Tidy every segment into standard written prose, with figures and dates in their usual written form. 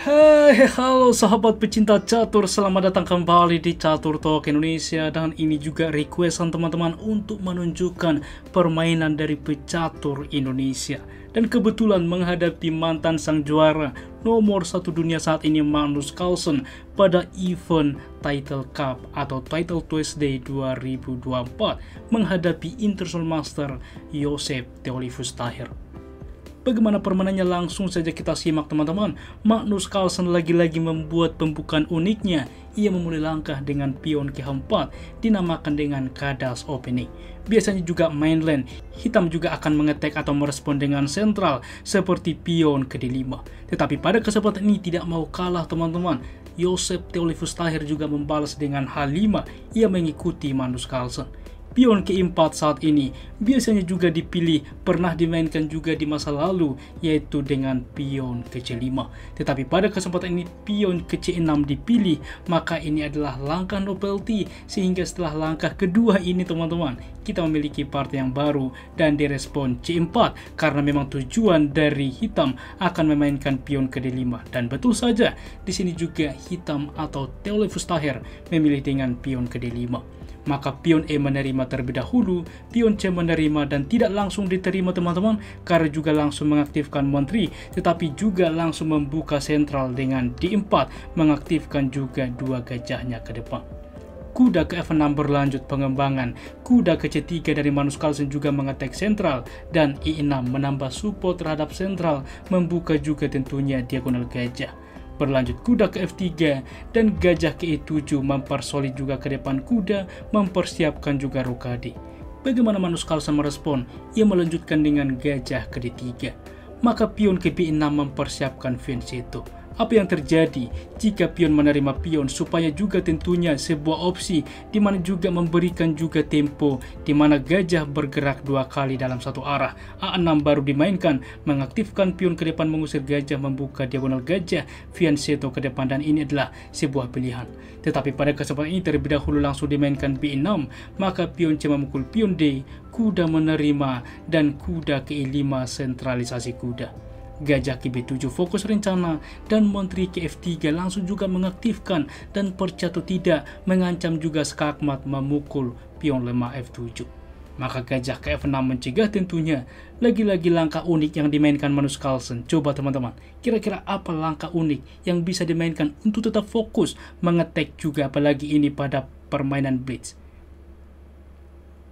Hai, halo sahabat pecinta catur, selamat datang kembali di Catur Talk Indonesia. Dan ini juga requestan teman-teman untuk menunjukkan permainan dari pecatur Indonesia. Dan kebetulan menghadapi mantan sang juara nomor 1 dunia saat ini, Magnus Carlsen, pada event Title Cup atau Title Tuesday 2024 menghadapi International Master Joseph Theophilus Tahir. Bagaimana permainannya, langsung saja kita simak teman-teman. Magnus Carlsen lagi-lagi membuat pembukaan uniknya. Ia memulai langkah dengan pion ke-4 dinamakan dengan Kadas Opening. Biasanya juga mainland, hitam juga akan mengetek atau merespon dengan sentral seperti pion ke D5. Tetapi pada kesempatan ini tidak mau kalah teman-teman. Joseph Theophilus Tahir juga membalas dengan H5. Ia mengikuti Magnus Carlsen. Pion ke-4 saat ini biasanya juga dipilih, pernah dimainkan juga di masa lalu, yaitu dengan pion ke C5. Tetapi pada kesempatan ini pion ke C6 dipilih, maka ini adalah langkah novelty. Sehingga setelah langkah kedua ini teman-teman, kita memiliki partai yang baru dan direspon C4, karena memang tujuan dari hitam akan memainkan pion ke D5. Dan betul saja, di sini juga hitam atau Theophilus Tahir memilih dengan pion ke D5. Maka pion E menerima terlebih dahulu, pion C menerima dan tidak langsung diterima teman-teman, karena juga langsung mengaktifkan menteri, tetapi juga langsung membuka sentral dengan D4, mengaktifkan juga dua gajahnya ke depan. Kuda ke F6 berlanjut pengembangan, kuda ke C3 dari Magnus Carlsen juga mengetek sentral, dan E6 menambah support terhadap sentral, membuka juga tentunya diagonal gajah. Berlanjut kuda ke F3 dan gajah ke E7 mempersolid juga ke depan kuda, mempersiapkan juga rokade. Bagaimana Magnus Carlsen merespon? Ia melanjutkan dengan gajah ke D3. Maka pion ke B6 mempersiapkan fianchetto. Apa yang terjadi jika pion menerima pion, supaya juga tentunya sebuah opsi di mana juga memberikan juga tempo di mana gajah bergerak dua kali dalam satu arah. A6 baru dimainkan, mengaktifkan pion ke depan mengusir gajah, membuka diagonal gajah, fianchetto ke depan, dan ini adalah sebuah pilihan. Tetapi pada kesempatan ini terlebih dahulu langsung dimainkan B6, maka pion C memukul pion D, kuda menerima, dan kuda ke E5 sentralisasi kuda. Gajah ke B7 fokus rencana, dan menteri ke F3 langsung juga mengaktifkan, dan percaya atau tidak mengancam juga skakmat memukul pion lemah F7. Maka gajah ke F6 mencegah tentunya. Lagi-lagi langkah unik yang dimainkan Magnus Carlsen. Coba teman-teman, kira-kira apa langkah unik yang bisa dimainkan untuk tetap fokus mengetek juga, apalagi ini pada permainan blitz.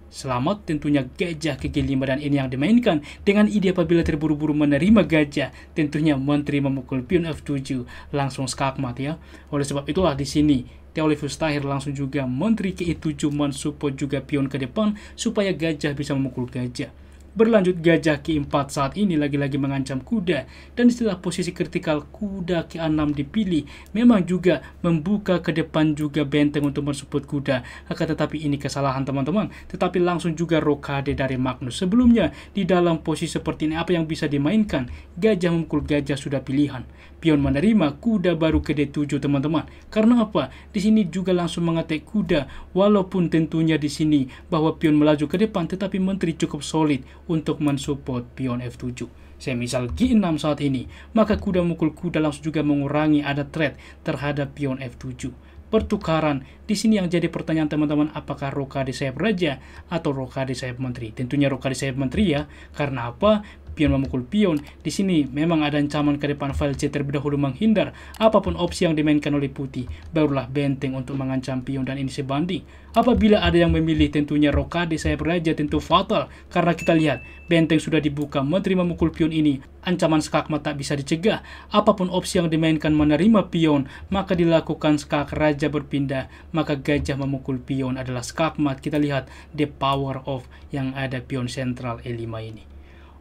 Selamat tentunya gajah ke G5, dan ini yang dimainkan dengan ide apabila terburu-buru menerima gajah, tentunya menteri memukul pion F7 langsung skakmat ya. Oleh sebab itulah di sini Theophilus Tahir langsung juga menteri ke E7 mensupport juga pion ke depan supaya gajah bisa memukul gajah. Berlanjut gajah ke-4 saat ini lagi-lagi mengancam kuda, dan istilah posisi kritikal kuda ke-6 dipilih, memang juga membuka ke depan juga benteng untuk mensupport kuda. Akan tetapi ini kesalahan teman-teman, tetapi langsung juga rokade dari Magnus. Sebelumnya di dalam posisi seperti ini apa yang bisa dimainkan? Gajah memukul gajah sudah pilihan, pion menerima, kuda baru ke D7 teman-teman. Karena apa? Di sini juga langsung mengetek kuda, walaupun tentunya di sini bahwa pion melaju ke depan, tetapi menteri cukup solid untuk mensupport pion F7. Semisal G6 saat ini, maka kuda mukul kuda langsung juga mengurangi ada threat terhadap pion F7. Pertukaran di sini yang jadi pertanyaan teman-teman, apakah rokade sayap raja atau rokade sayap menteri? Tentunya rokade sayap menteri ya. Karena apa? Pion memukul pion. Di sini memang ada ancaman ke depan, file C terlebih dahulu menghindar. Apapun opsi yang dimainkan oleh putih, barulah benteng untuk mengancam pion, dan ini sebanding. Apabila ada yang memilih tentunya rokade sayap raja, tentu fatal, karena kita lihat benteng sudah dibuka, menteri memukul pion ini, ancaman skakmat tak bisa dicegah. Apapun opsi yang dimainkan menerima pion, maka dilakukan skak raja berpindah, maka gajah memukul pion adalah skakmat. Kita lihat the power of yang ada pion sentral E5 ini.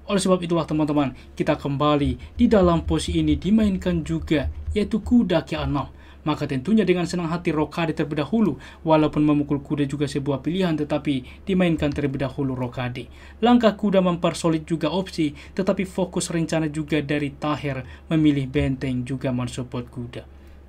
Oleh sebab itulah teman-teman, kita kembali di dalam posisi ini dimainkan juga, yaitu kuda ke-6. Maka tentunya dengan senang hati rokade terlebih dahulu, walaupun memukul kuda juga sebuah pilihan, tetapi dimainkan terlebih dahulu rokade. Langkah kuda mempersolid juga opsi, tetapi fokus rencana juga dari Tahir memilih benteng juga mensupport kuda.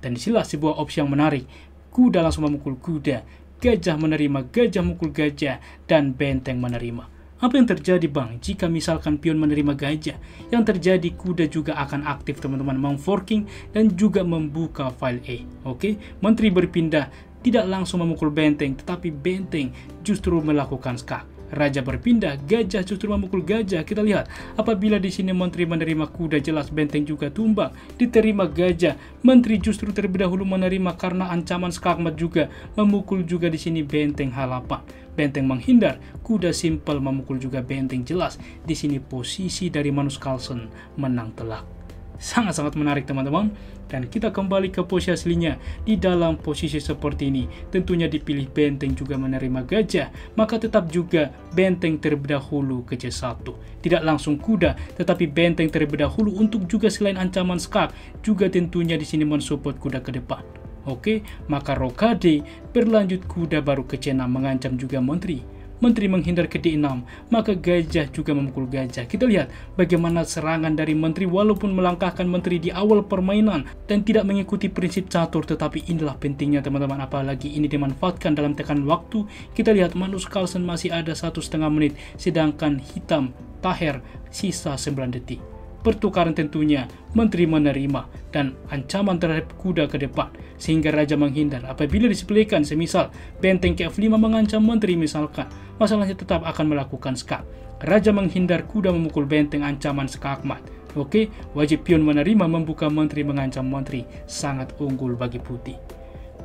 Dan disinilah sebuah opsi yang menarik. Kuda langsung memukul kuda, gajah menerima, gajah mukul gajah, dan benteng menerima. Apa yang terjadi bang jika misalkan pion menerima gajah? Yang terjadi kuda juga akan aktif teman-teman, memforking dan juga membuka file A. Oke, menteri berpindah tidak langsung memukul benteng, tetapi benteng justru melakukan skak. Raja berpindah, gajah justru memukul gajah. Kita lihat, apabila di sini menteri menerima kuda, jelas benteng juga tumbang. Diterima gajah, menteri justru terlebih dahulu menerima karena ancaman skakmat juga, memukul juga di sini benteng H8. Benteng menghindar, kuda simpel memukul juga benteng, jelas. Di sini posisi dari Magnus Carlsen menang telak. Sangat-sangat menarik teman-teman. Dan kita kembali ke posisi aslinya. Di dalam posisi seperti ini, tentunya dipilih benteng juga menerima gajah, maka tetap juga benteng terlebih dahulu ke C1. Tidak langsung kuda, tetapi benteng terlebih dahulu untuk juga selain ancaman skak, juga tentunya di sini mensupport kuda ke depan. Oke, maka rokade berlanjut kuda baru ke C6 mengancam juga menteri. Menteri menghindar ke D6, maka gajah juga memukul gajah. Kita lihat bagaimana serangan dari menteri walaupun melangkahkan menteri di awal permainan dan tidak mengikuti prinsip catur, tetapi inilah pentingnya teman-teman, apalagi ini dimanfaatkan dalam tekan waktu. Kita lihat Magnus Carlsen masih ada 1,5 menit, sedangkan hitam Taher sisa 9 detik. Pertukaran tentunya menteri menerima dan ancaman terhadap kuda ke depan sehingga raja menghindar. Apabila disepelekan semisal benteng ke F5 mengancam menteri misalkan, masalahnya tetap akan melakukan skak. Raja menghindar, kuda memukul benteng, ancaman skakmat. Oke, wajib pion menerima, membuka menteri, mengancam menteri. Sangat unggul bagi putih.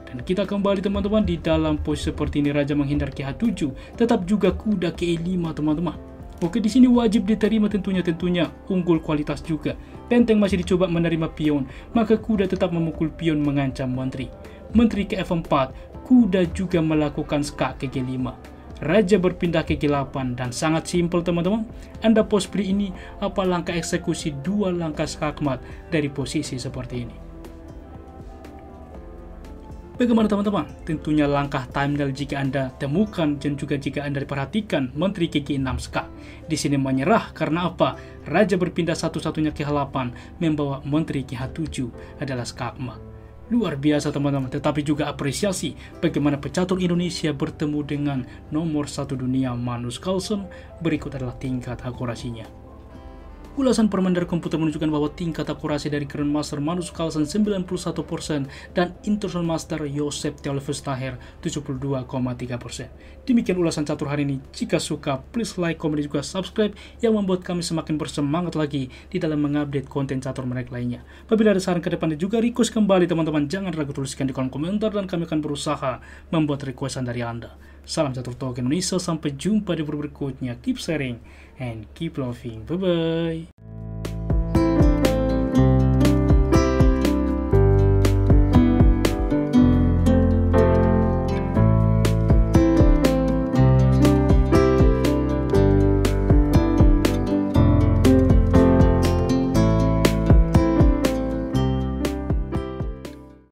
Dan kita kembali teman-teman di dalam posisi seperti ini, raja menghindar ke H7, tetap juga kuda ke E5 teman-teman. Oke, di sini wajib diterima tentunya unggul kualitas juga. Benteng masih dicoba menerima pion, maka kuda tetap memukul pion mengancam menteri. Menteri ke F4, kuda juga melakukan skak ke G5. Raja berpindah ke G8 dan sangat simpel teman-teman. Anda pos play ini apa langkah eksekusi 2 langkah skakmat dari posisi seperti ini. Bagaimana teman-teman? Tentunya langkah timeline jika Anda temukan dan juga jika Anda perhatikan menteri ke G6 skak. Di sini menyerah karena apa? Raja berpindah satu-satunya ke H8 membawa menteri ke H7 adalah skakmat. Luar biasa teman-teman, tetapi juga apresiasi bagaimana pecatur Indonesia bertemu dengan nomor 1 dunia Magnus Carlsen. Berikut adalah tingkat akurasinya. Ulasan permain dari komputer menunjukkan bahwa tingkat akurasi dari Grandmaster Magnus Carlsen 91% dan International Master Josep Teofilus Taher 72,3%. Demikian ulasan catur hari ini. Jika suka, please like, komen, dan juga subscribe yang membuat kami semakin bersemangat lagi di dalam mengupdate konten catur menarik lainnya. Apabila ada saran ke depan dan juga request kembali teman-teman, jangan ragu tuliskan di kolom komentar dan kami akan berusaha membuat requestan dari Anda. Salam Catur Talk Indonesia, sampai jumpa di video berikutnya. Keep sharing and keep loving. Bye-bye.